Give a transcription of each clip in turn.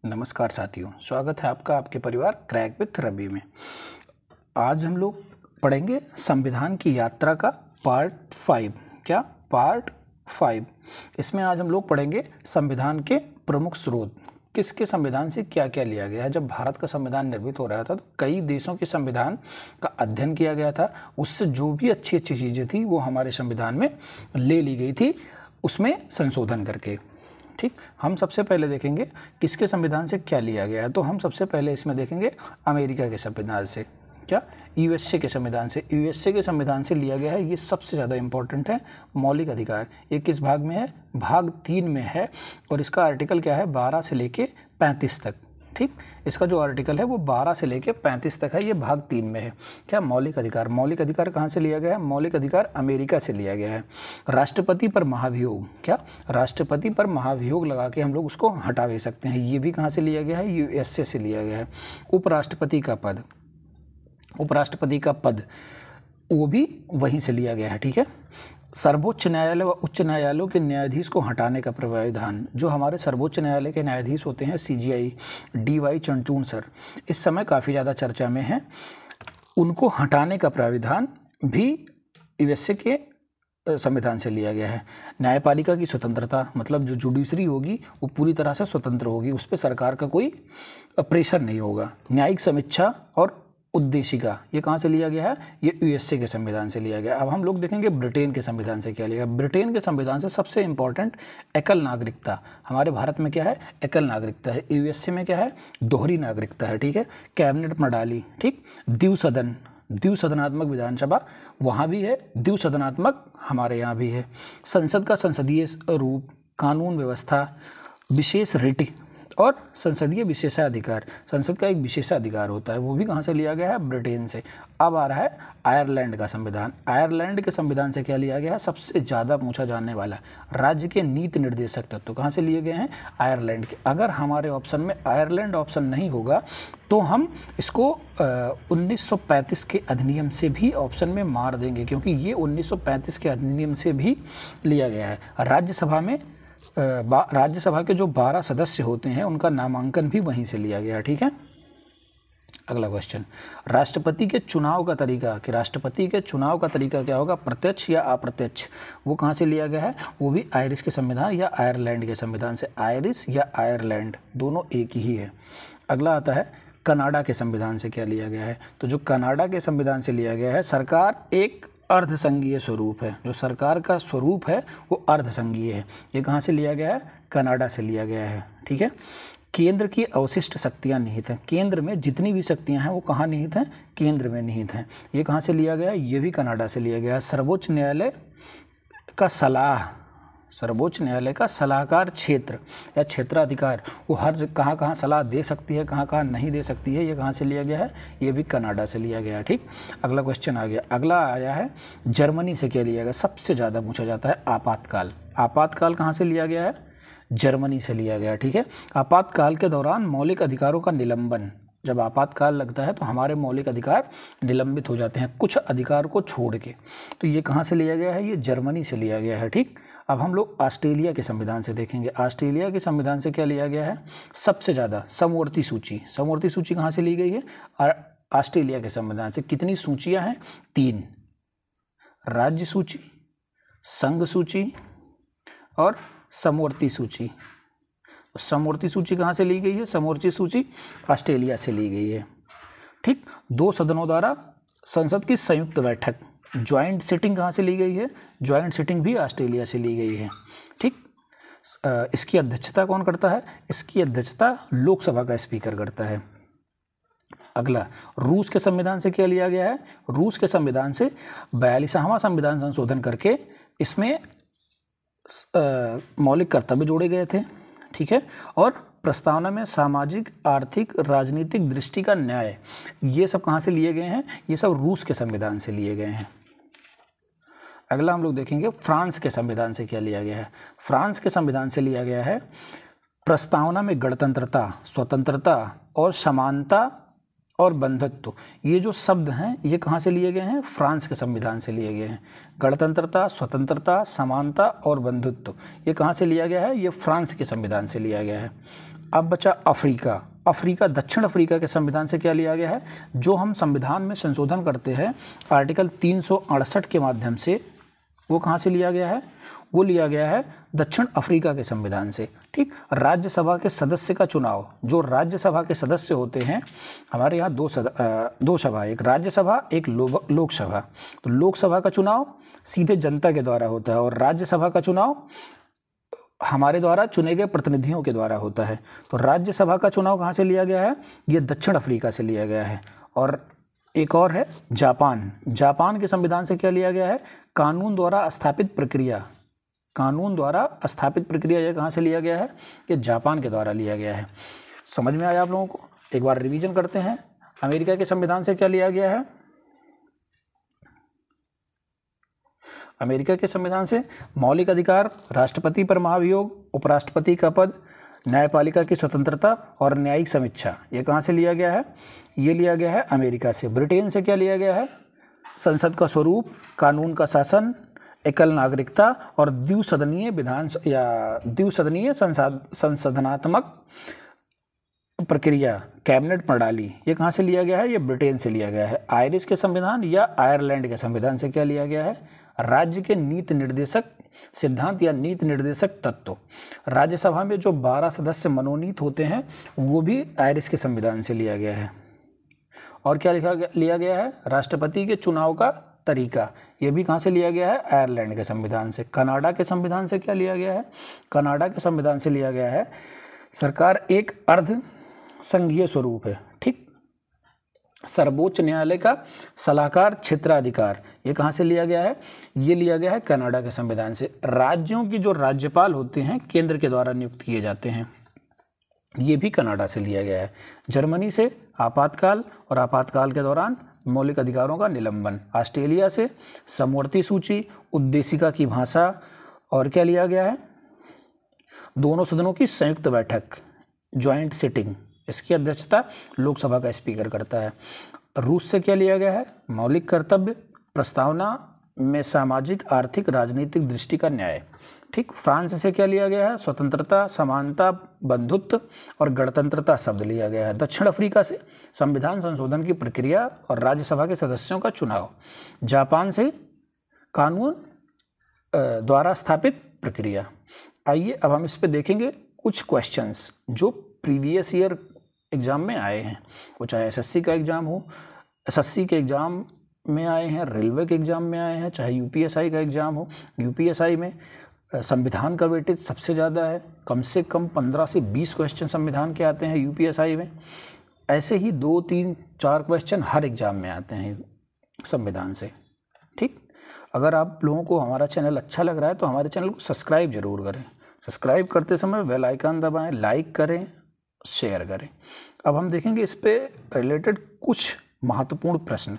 नमस्कार साथियों, स्वागत है आपका आपके परिवार क्रैक विथ रवि में। आज हम लोग पढ़ेंगे संविधान की यात्रा का पार्ट 5। क्या पार्ट 5? इसमें आज हम लोग पढ़ेंगे संविधान के प्रमुख स्रोत, किसके संविधान से क्या क्या लिया गया है। जब भारत का संविधान निर्मित हो रहा था तो कई देशों के संविधान का अध्ययन किया गया था, उससे जो भी अच्छी अच्छी चीज़ें थी वो हमारे संविधान में ले ली गई थी, उसमें संशोधन करके। ठीक, हम सबसे पहले देखेंगे किसके संविधान से क्या लिया गया है। तो हम सबसे पहले इसमें देखेंगे अमेरिका के संविधान से, क्या यूएसए के संविधान से। यूएसए के संविधान से लिया गया है, ये सबसे ज़्यादा इम्पोर्टेंट है। मौलिक अधिकार ये किस भाग में है? भाग 3 में है, और इसका आर्टिकल क्या है? 12 से लेके 35 तक। ठीक, इसका जो आर्टिकल है वो 12 से लेके 35 तक है, ये भाग 3 में है। क्या मौलिक अधिकार? मौलिक अधिकार कहाँ से लिया गया है? मौलिक अधिकार अमेरिका से लिया गया है। राष्ट्रपति पर महाभियोग, क्या राष्ट्रपति पर महाभियोग लगा के हम लोग उसको हटा भी सकते हैं, ये भी कहाँ से लिया गया है? यूएसए से लिया गया है। उपराष्ट्रपति का पद, उपराष्ट्रपति का पद वो भी वहीं से लिया गया है। ठीक है। सर्वोच्च न्यायालय व उच्च न्यायालयों के न्यायाधीश को हटाने का प्रावधान, जो हमारे सर्वोच्च न्यायालय के न्यायाधीश होते हैं सीजीआई डीवाई चंद्रचूड़ सर, इस समय काफ़ी ज़्यादा चर्चा में हैं, उनको हटाने का प्रावधान भी यूएसए के संविधान से लिया गया है। न्यायपालिका की स्वतंत्रता, मतलब जो जुडिशरी होगी वो पूरी तरह से स्वतंत्र होगी, उस पर सरकार का कोई प्रेशर नहीं होगा। न्यायिक समीक्षा और उद्देशिका, ये कहाँ से लिया गया है? ये यूएसए के संविधान से लिया गया। अब हम लोग देखेंगे ब्रिटेन के संविधान से क्या लिया गया। ब्रिटेन के संविधान से सबसे इंपॉर्टेंट एकल नागरिकता, हमारे भारत में क्या है? एकल नागरिकता है। यूएसए में क्या है? दोहरी नागरिकता है। ठीक है। कैबिनेट प्रणाली, ठीक। द्विसदन, द्विसदनात्मक विधानसभा वहाँ भी है, द्विसदनात्मक हमारे यहाँ भी है। संसद का संसदीय रूप, कानून व्यवस्था, विशेष रिट और संसदीय विशेषाधिकार, संसद का एक विशेषाधिकार होता है, वो भी कहाँ से लिया गया है? ब्रिटेन से। अब आ रहा है आयरलैंड का संविधान। आयरलैंड के संविधान से क्या लिया गया है? सबसे ज़्यादा पूछा जाने वाला राज्य के नीति निर्देशक तत्व कहाँ से लिए गए हैं? आयरलैंड के। अगर हमारे ऑप्शन में आयरलैंड ऑप्शन नहीं होगा तो हम इसको 1935 के अधिनियम से भी ऑप्शन में मार देंगे, क्योंकि ये 1935 के अधिनियम से भी लिया गया है। राज्यसभा के जो 12 सदस्य होते हैं उनका नामांकन भी वहीं से लिया गया। ठीक है। अगला क्वेश्चन, राष्ट्रपति के चुनाव का तरीका, कि राष्ट्रपति के चुनाव का तरीका क्या होगा? प्रत्यक्ष या अप्रत्यक्ष, वो कहाँ से लिया गया है? वो भी आयरिश के संविधान या आयरलैंड के संविधान से। आयरिश या आयरलैंड दोनों एक ही है। अगला आता है कनाडा के संविधान से क्या लिया गया है। तो जो कनाडा के संविधान से लिया गया है, सरकार एक अर्धसंघीय स्वरूप है, जो सरकार का स्वरूप है वो अर्धसंघीय है। ये कहाँ से लिया गया है? कनाडा से लिया गया है। ठीक है। केंद्र की अवशिष्ट शक्तियाँ निहित हैं, केंद्र में जितनी भी शक्तियाँ हैं वो कहाँ निहित हैं? केंद्र में निहित हैं। ये कहाँ से लिया गया है? ये भी कनाडा से लिया गया है। सर्वोच्च न्यायालय का सर्वोच्च न्यायालय का सलाहकार क्षेत्र या क्षेत्राधिकार, वो हर कहाँ सलाह दे सकती है, कहाँ नहीं दे सकती है, ये कहाँ से लिया गया है? ये भी कनाडा से लिया गया है। ठीक। अगला क्वेश्चन आ गया। अगला आया है जर्मनी से क्या लिया गया? सबसे ज़्यादा पूछा जाता है आपातकाल। आपातकाल कहाँ से लिया गया है? जर्मनी से लिया गया। ठीक है। आपातकाल के दौरान मौलिक अधिकारों का निलंबन, जब आपातकाल लगता है तो हमारे मौलिक अधिकार निलंबित हो जाते हैं, कुछ अधिकार को छोड़ के। तो ये कहाँ से लिया गया है? ये जर्मनी से लिया गया है। ठीक। अब हम लोग ऑस्ट्रेलिया के संविधान से देखेंगे। ऑस्ट्रेलिया के संविधान से क्या लिया गया है? सबसे ज़्यादा समवर्ती सूची। समवर्ती सूची कहाँ से ली गई है? ऑस्ट्रेलिया के संविधान से। कितनी सूचियाँ हैं? 3, राज्य सूची, संघ सूची और समवर्ती सूची। समवर्ती सूची कहाँ से ली गई है? समवर्ती सूची ऑस्ट्रेलिया से ली गई है। ठीक। 2 सदनों द्वारा संसद की संयुक्त बैठक, ज्वाइंट सिटिंग कहाँ से ली गई है? ज्वाइंट सिटिंग भी ऑस्ट्रेलिया से ली गई है। ठीक। इसकी अध्यक्षता कौन करता है? इसकी अध्यक्षता लोकसभा का स्पीकर करता है। अगला, रूस के संविधान से क्या लिया गया है? रूस के संविधान से 42वां संविधान संशोधन करके इसमें मौलिक कर्तव्य जोड़े गए थे। ठीक है। और प्रस्तावना में सामाजिक, आर्थिक, राजनीतिक दृष्टि का न्याय, ये सब कहाँ से लिए गए हैं? ये सब रूस के संविधान से लिए गए हैं। अगला हम लोग देखेंगे फ्रांस के संविधान से क्या लिया गया है। फ्रांस के संविधान से लिया गया है प्रस्तावना में गणतंत्रता, स्वतंत्रता और समानता और बंधुत्व, ये जो शब्द हैं ये कहाँ से लिए गए हैं? फ्रांस के संविधान से लिए गए हैं। गणतंत्रता, स्वतंत्रता, समानता और बंधुत्व, ये कहाँ से लिया गया है? ये फ्रांस के संविधान से लिया गया है। अब बचा अफ्रीका। अफ्रीका, दक्षिण अफ्रीका के संविधान से क्या लिया गया है? जो हम संविधान में संशोधन करते हैं आर्टिकल 368 के माध्यम से, वो कहाँ से लिया गया है? वो लिया गया है दक्षिण अफ्रीका के संविधान से। ठीक। राज्यसभा के सदस्य का चुनाव, जो राज्यसभा के सदस्य होते हैं, हमारे यहाँ दो सभा, एक राज्यसभा एक लोकसभा। तो लोकसभा का चुनाव सीधे जनता के द्वारा होता है और राज्यसभा का चुनाव हमारे द्वारा चुने गए प्रतिनिधियों के द्वारा होता है। तो राज्यसभा का चुनाव कहाँ से लिया गया है? ये दक्षिण अफ्रीका से लिया गया है। और एक और है जापान। जापान के संविधान से क्या लिया गया है? कानून द्वारा स्थापित प्रक्रिया। कानून द्वारा स्थापित प्रक्रिया ये कहाँ से लिया गया है? ये जापान के द्वारा लिया गया है। समझ में आया आप लोगों को? एक बार रिवीजन करते हैं। अमेरिका के संविधान से क्या लिया गया है? अमेरिका के संविधान से मौलिक अधिकार, राष्ट्रपति पर महाभियोग, उपराष्ट्रपति का पद, न्यायपालिका की स्वतंत्रता और न्यायिक समीक्षा, ये कहाँ से लिया गया है? ये लिया गया है अमेरिका से। ब्रिटेन से क्या लिया गया है? संसद का स्वरूप, कानून का शासन, एकल नागरिकता और द्विसदनीय संशोधनात्मक प्रक्रिया, कैबिनेट प्रणाली, ये कहाँ से लिया गया है? ये ब्रिटेन से लिया गया है। आयरिश के संविधान या आयरलैंड के संविधान से क्या लिया गया है? राज्य के नीति निर्देशक सिद्धांत या नीति निर्देशक तत्व। राज्यसभा में जो 12 सदस्य मनोनीत होते हैं वो भी आयरिश के संविधान से लिया गया है। और क्या लिया गया है? राष्ट्रपति के चुनाव का तरीका, ये भी कहाँ से लिया गया है? आयरलैंड के संविधान से। कनाडा के संविधान से क्या लिया गया है? कनाडा के संविधान से लिया गया है सरकार एक अर्ध संघीय स्वरूप है। ठीक। सर्वोच्च न्यायालय का सलाहकार क्षेत्राधिकार, ये कहाँ से लिया गया है? ये लिया गया है कनाडा के संविधान से। राज्यों की जो राज्यपाल होते हैं केंद्र के द्वारा नियुक्त किए जाते हैं, ये भी कनाडा से लिया गया है। जर्मनी से आपातकाल और आपातकाल के दौरान मौलिक अधिकारों का निलंबन। ऑस्ट्रेलिया से समवर्ती सूची, उद्देशिका की भाषा और क्या लिया गया है? दोनों सदनों की संयुक्त बैठक, ज्वाइंट सिटिंग, इसकी अध्यक्षता लोकसभा का स्पीकर करता है। रूस से क्या लिया गया है? मौलिक कर्तव्य, प्रस्तावना में सामाजिक, आर्थिक, राजनीतिक दृष्टि का न्याय। ठीक। फ्रांस से क्या लिया गया है? स्वतंत्रता, समानता, बंधुत्व और गणतंत्रता शब्द लिया गया है। दक्षिण अफ्रीका से संविधान संशोधन की प्रक्रिया और राज्यसभा के सदस्यों का चुनाव। जापान से कानून द्वारा स्थापित प्रक्रिया। आइए अब हम इस पे देखेंगे कुछ क्वेश्चंस जो प्रीवियस ईयर एग्जाम में आए हैं। वो चाहे एसएससी का एग्जाम हो, एसएससी के एग्जाम में आए हैं, रेलवे के एग्जाम में आए हैं, चाहे यूपीएसआई का एग्जाम हो। यूपीएसआई में संविधान का वेटेज सबसे ज़्यादा है, कम से कम 15 से 20 क्वेश्चन संविधान के आते हैं यूपीएसआई में। ऐसे ही 2, 3, 4 क्वेश्चन हर एग्जाम में आते हैं संविधान से। ठीक। अगर आप लोगों को हमारा चैनल अच्छा लग रहा है तो हमारे चैनल को सब्सक्राइब जरूर करें। सब्सक्राइब करते समय बेल आइकन दबाएं, लाइक करें, शेयर करें। अब हम देखेंगे इस पे रिलेटेड कुछ महत्वपूर्ण प्रश्न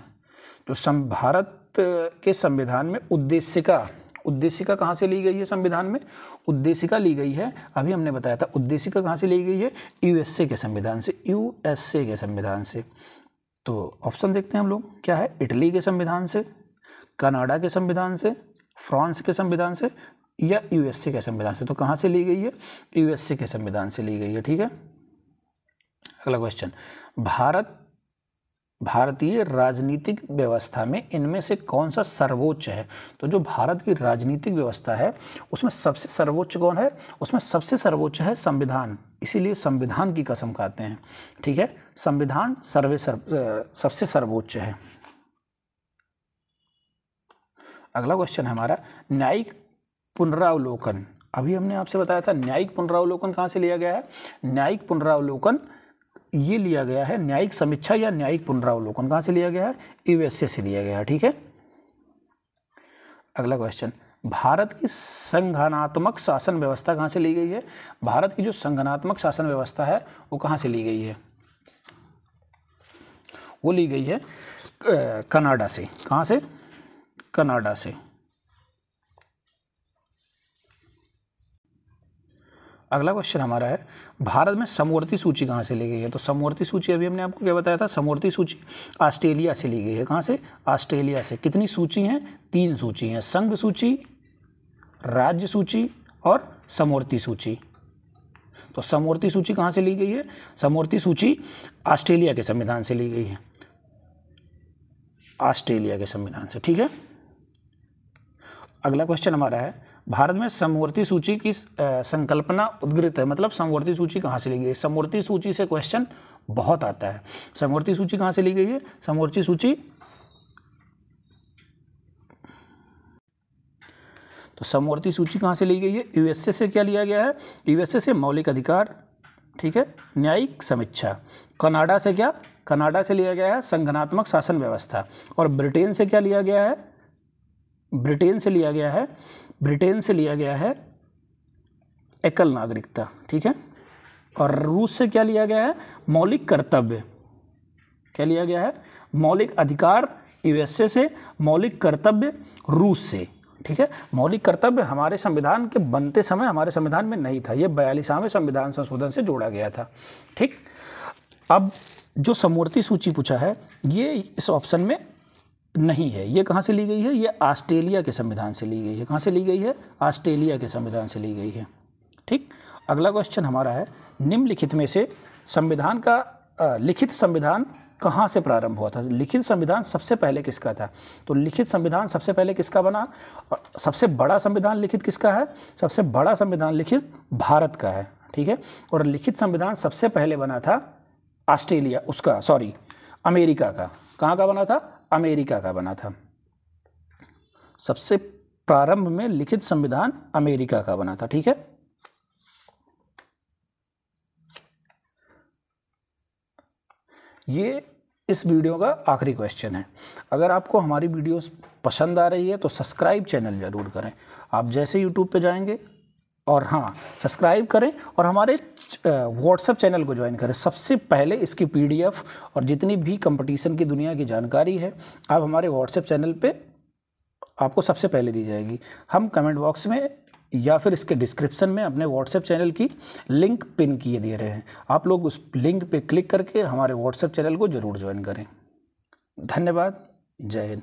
जो भारत के संविधान में उद्देशिका कहाँ से ली गई है? संविधान में उद्देशिका ली गई है, अभी हमने बताया था। उद्देशिका कहाँ से ली गई है? यूएसए के संविधान से। यूएसए के संविधान से। तो ऑप्शन देखते हैं हम लोग, क्या है? इटली के संविधान से, कनाडा के संविधान से, फ्रांस के संविधान से या यूएसए के संविधान से। तो कहाँ से ली गई है? यूएसए के संविधान से ली गई है। ठीक है। अगला क्वेश्चन, भारतीय राजनीतिक व्यवस्था में इनमें से कौन सा सर्वोच्च है? तो जो भारत की राजनीतिक व्यवस्था है उसमें सबसे सर्वोच्च कौन है? उसमें सबसे सर्वोच्च है संविधान, इसीलिए संविधान की कसम खाते हैं। ठीक है। संविधान सबसे सर्वोच्च है। अगला क्वेश्चन है हमारा न्यायिक पुनरावलोकन। अभी हमने आपसे बताया था न्यायिक पुनरावलोकन कहाँ से लिया गया है? न्यायिक पुनरावलोकन ये लिया गया है, न्यायिक समीक्षा या न्यायिक पुनरावलोकन कहाँ से लिया गया है? यूएसए से लिया गया है। ठीक है। अगला क्वेश्चन, भारत की संगठनात्मक शासन व्यवस्था कहाँ से ली गई है? भारत की जो संगठनात्मक शासन व्यवस्था है वो कहाँ से ली गई है? वो ली गई है कनाडा से। कहाँ से? कनाडा से। अगला क्वेश्चन हमारा है भारत में समवर्ती सूची कहाँ से ली गई है? तो समवर्ती सूची अभी हमने आपको क्या बताया था? समवर्ती सूची ऑस्ट्रेलिया से ली गई है। कहाँ से? ऑस्ट्रेलिया से। कितनी सूची हैं? 3 सूची हैं, संघ सूची, राज्य सूची और समवर्ती सूची। तो समवर्ती सूची कहाँ से ली गई है? समवर्ती सूची ऑस्ट्रेलिया के संविधान से ली गई है, ऑस्ट्रेलिया के संविधान से। ठीक है, अगला क्वेश्चन हमारा है, भारत में समवर्ती सूची की संकल्पना उद्गृत है, मतलब समवर्ती सूची कहाँ से ली गई है? समवर्ती सूची से क्वेश्चन बहुत आता है। समवर्ती सूची कहाँ से ली गई है? समवर्ती सूची, तो समवर्ती सूची कहाँ से ली गई है? यूएसए से क्या लिया गया है? यूएसए से मौलिक अधिकार, ठीक है, न्यायिक समीक्षा। कनाडा से क्या? कनाडा से लिया गया है संगठनात्मक शासन व्यवस्था। और ब्रिटेन से क्या लिया गया है? ब्रिटेन से लिया गया है, ब्रिटेन से लिया गया है एकल नागरिकता। ठीक है, और रूस से क्या लिया गया है? मौलिक कर्तव्य। क्या लिया गया है? मौलिक अधिकार यूएसए से, मौलिक कर्तव्य रूस से। ठीक है, मौलिक कर्तव्य हमारे संविधान के बनते समय हमारे संविधान में नहीं था, ये 42वें संविधान संशोधन से जोड़ा गया था। ठीक, अब जो समवर्ती सूची पूछा है ये इस ऑप्शन में नहीं है। ये कहाँ से ली गई है? ये ऑस्ट्रेलिया के संविधान से ली गई है। कहाँ से ली गई है? ऑस्ट्रेलिया के संविधान से ली गई है। ठीक, अगला क्वेश्चन हमारा है, निम्नलिखित में से संविधान का लिखित संविधान कहाँ से प्रारंभ हुआ था? लिखित संविधान सबसे पहले किसका था? तो लिखित संविधान सबसे पहले किसका बना? सबसे बड़ा संविधान लिखित किसका है? सबसे बड़ा संविधान लिखित भारत का है। ठीक है, और लिखित संविधान सबसे पहले बना था ऑस्ट्रेलिया, उसका सॉरी अमेरिका का। कहाँ का बना था? अमेरिका का बना था। सबसे प्रारंभ में लिखित संविधान अमेरिका का बना था। ठीक है, ये इस वीडियो का आखिरी क्वेश्चन है। अगर आपको हमारी वीडियोस पसंद आ रही है तो सब्सक्राइब चैनल ज़रूर करें। आप जैसे यूट्यूब पे जाएंगे और हाँ सब्सक्राइब करें और हमारे व्हाट्सएप चैनल को ज्वाइन करें। सबसे पहले इसकी पीडीएफ और जितनी भी कंपटीशन की दुनिया की जानकारी है आप हमारे व्हाट्सएप चैनल पे आपको सबसे पहले दी जाएगी। हम कमेंट बॉक्स में या फिर इसके डिस्क्रिप्शन में अपने व्हाट्सएप चैनल की लिंक पिन किए दे रहे हैं। आप लोग उस लिंक पे क्लिक करके हमारे व्हाट्सएप चैनल को ज़रूर ज्वाइन करें। धन्यवाद, जय हिंद।